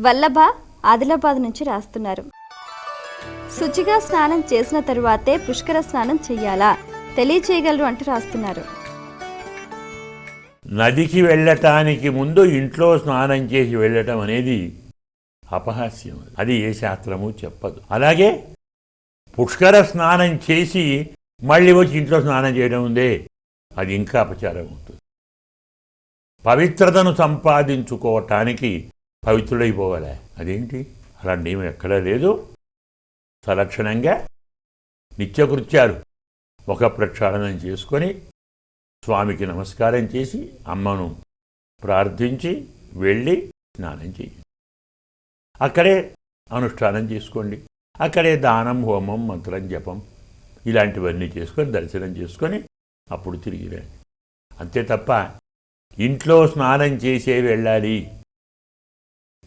వల్లభ ఆదిలాబాద్ నుంచి రాస్తున్నారు. శుచిగా స్నానం చేసిన తరువాతే పుష్కర స్నానం చెయ్యాలా తెలియచేయగలరు అంటూ రాస్తున్నారు. నదికి వెళ్ళటానికి ముందు ఇంట్లో స్నానం చేసి వెళ్ళటం అనేది అపహాస్యం. అది ఏ శాస్త్రము చెప్పదు. అలాగే పుష్కర స్నానం చేసి మళ్ళీ వచ్చి ఇంట్లో స్నానం చేయడం ఉందే, అది ఇంకా అపచారం అవుతుంది. పవిత్రతను సంపాదించుకోవటానికి పవిత్రుడైపోవాలి. అదేంటి, అలాంటి నియమం ఎక్కడా లేదు. సలక్షణంగా నిత్యకృత్యాలు ఒక ప్రక్షాళనం చేసుకొని స్వామికి నమస్కారం చేసి అమ్మను ప్రార్థించి వెళ్ళి స్నానం చేయండి. అక్కడే అనుష్ఠానం చేసుకోండి. అక్కడే దానం, హోమం, మంత్రం, జపం ఇలాంటివన్నీ చేసుకొని దర్శనం చేసుకొని అప్పుడు తిరిగి రండి. అంతే తప్ప ఇంట్లో స్నానం చేసే వెళ్ళాలి,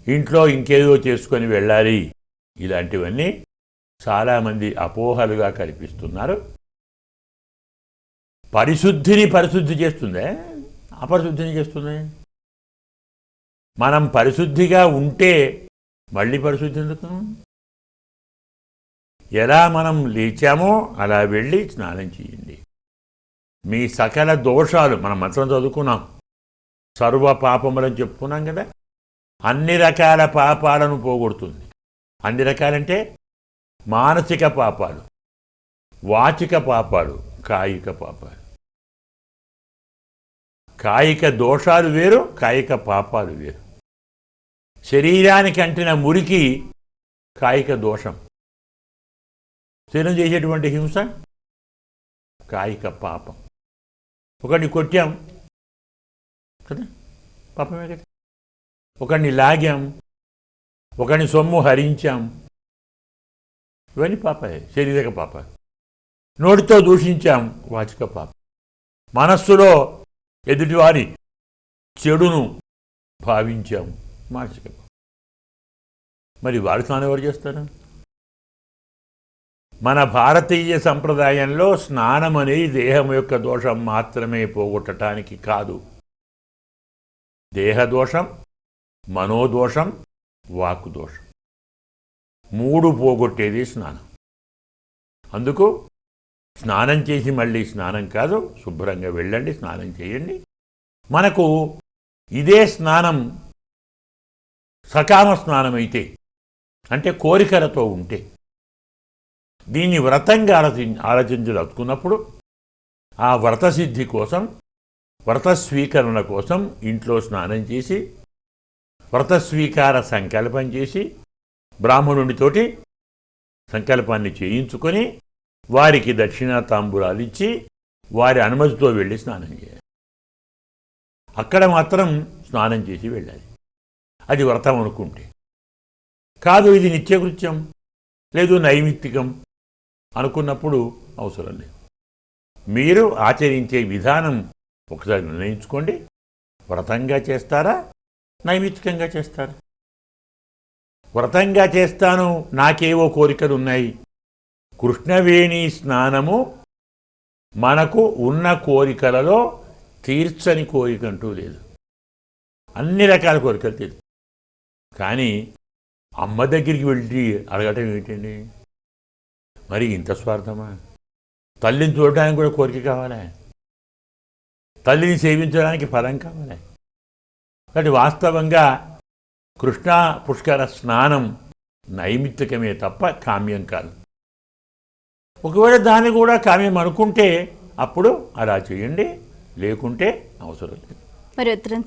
ఇంట్లో ఇంకేదో చేసుకొని వెళ్ళాలి, ఇలాంటివన్నీ చాలామంది అపోహలుగా కల్పిస్తున్నారు. పరిశుద్ధి చేస్తుందే, అపరిశుద్ధిని చేస్తుంది. మనం పరిశుద్ధిగా ఉంటే మళ్ళీ పరిశుద్ధి ఎందుకు? ఎలా మనం లేచామో అలా వెళ్ళి స్నానం చేయండి. మీ సకల దోషాలు, మనం మంత్రం చదువుకున్నాం, సర్వ పాపములని చెప్పుకున్నాం కదా, అన్ని రకాల పాపాలను పోగొడుతుంది. అన్ని రకాలంటే మానసిక పాపాలు, వాచిక పాపాలు, కాయిక పాపాలు. కాయిక దోషాలు వేరు, కాయిక పాపాలు వేరు. శరీరానికి అంటిన మురికి కాయిక దోషం, శరీరం చేసేటువంటి హింస కాయిక పాపం. ఒకడిని కొట్టాం కదా, పాపమే కదా. ఒకడిని లాగాం, ఒకడిని సొమ్ము హరించాం, ఇవన్నీ పాపే, శారీరక పాప. నోటితో దూషించాం, వాచిక పాప. మనస్సులో ఎదుటివారి చెడును భావించాం, మానసిక పాప. మరి వారి స్నానం ఎవరు చేస్తారు? మన భారతీయ సంప్రదాయంలో స్నానం అనేది దేహం యొక్క దోషం మాత్రమే పోగొట్టడానికి కాదు. దేహదోషం, మనోదోషం, వాక్కు దోషం, మూడు పోగొట్టేది స్నానం. అందుకు స్నానం చేసి మళ్ళీ స్నానం కాదు, శుభ్రంగా వెళ్ళండి, స్నానం చేయండి. మనకు ఇదే స్నానం సకామ స్నానం అయితే, అంటే కోరికలతో ఉంటే, దీన్ని వ్రతంగా ఆలోచించదలుచుకున్నప్పుడు ఆ వ్రత సిద్ధి కోసం, వ్రత స్వీకరణ కోసం ఇంట్లో స్నానం చేసి వ్రత స్వీకార సంకల్పం చేసి బ్రాహ్మణుడితోటి సంకల్పాన్ని చేయించుకొని వారికి దక్షిణా తాంబూలాలు ఇచ్చి వారి అనుమతితో వెళ్ళి స్నానం చేయాలి. అక్కడ మాత్రం స్నానం చేసి వెళ్ళాలి. అది వ్రతం అనుకుంటే. కాదు ఇది నిత్యకృత్యం, లేదు నైమిత్తికం అనుకున్నప్పుడు అవసరం లేదు. మీరు ఆచరించే విధానం ఒకసారి నిర్ణయించుకోండి. వ్రతంగా చేస్తారా, నైమిత్తికంగా చేస్తారా? వ్రతంగా చేస్తాను, నాకేవో కోరికలు ఉన్నాయి. కృష్ణవేణి స్నానము మనకు ఉన్న కోరికలలో తీర్చని కోరిక అంటూ లేదు. అన్ని రకాల కోరికలు తీర్చు. కానీ అమ్మ దగ్గరికి వెళ్ళి అడగటం ఏమిటండి? మరి ఇంత స్వార్థమా? తల్లిని చూడటానికి కూడా కోరిక కావాలా? తల్లిని సేవించడానికి ఫలం కావాలి. కాబట్టి వాస్తవంగా కృష్ణా పుష్కర స్నానం నైమిత్తికమే తప్ప కామ్యం కాదు. ఒకవేళ దాన్ని కూడా కామ్యం అనుకుంటే అప్పుడు అలా చేయండి, లేకుంటే అవసరం లేదు. మరి ఉత్తరం